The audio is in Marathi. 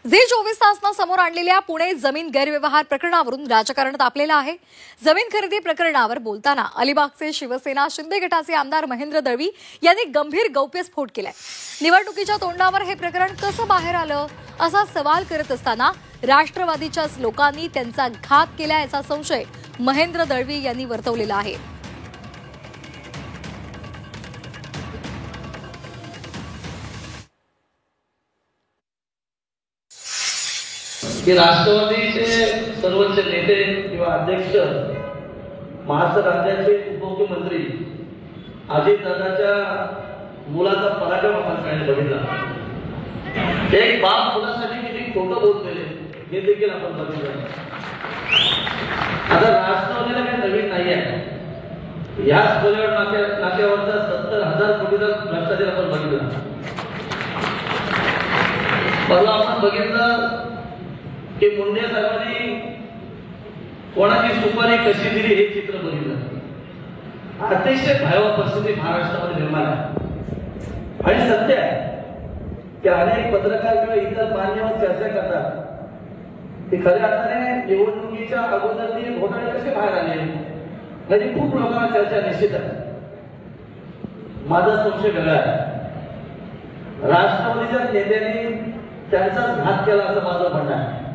झी 24 तासनं समोर आणलेल्या पुणे जमीन गैरव्यवहार प्रकरणावरून राजकारण तापलेलं आहे। जमीन खरेदी प्रकरणावर बोलताना अलिबागचे शिवसेना शिंदे गटाचे आमदार महेंद्र दळवी यांनी गंभीर गौप्यस्फोट केलाय। निवडणुकीच्या तोंडावर हे प्रकरण कसं बाहेर आलं असा सवाल करत असताना राष्ट्रवादीच्याच लोकांनी त्यांचा घात केला याचा संशय महेंद्र दळवी यांनी वर्तवलेला आहे। की राष्ट्रवादीचे सर्वोच्च नेते किंवा अध्यक्ष महाराष्ट्र राज्याचे उपमुख्यमंत्री अजितदादाच्या मुलाचा पराक्रम आपण काय बघितला। एक बाप मुलासाठी किती खोटं बोलतोय हे देखील आपण बघितलं। आता राष्ट्रवादीला काही नवीन नाही आहे। याच खोल्यावर नाक्यावरचा 70,000 कोटीचा भ्रष्टाचार आपण बघितला। परवा आपण बघितलं की मुंडे साहेबांनी कोणाची सुपारी कशी दिली हे चित्र बघितलं। अतिशय भयावह परिस्थिती महाराष्ट्रामध्ये निर्माण आहे आणि सत्य आहे की अनेक पत्रकार किंवा इतर मान्यवर चर्चा करतात की खऱ्या अर्थाने निवडणुकीच्या अगोदर घोटाळे कसे बाहेर आले म्हणजे खूप लोकांना चर्चा निश्चित आहे। माझा संशय वेगळा आहे। राष्ट्रवादीच्या नेत्यांनी त्यांचाच घात केला असं माझं म्हणणं आहे।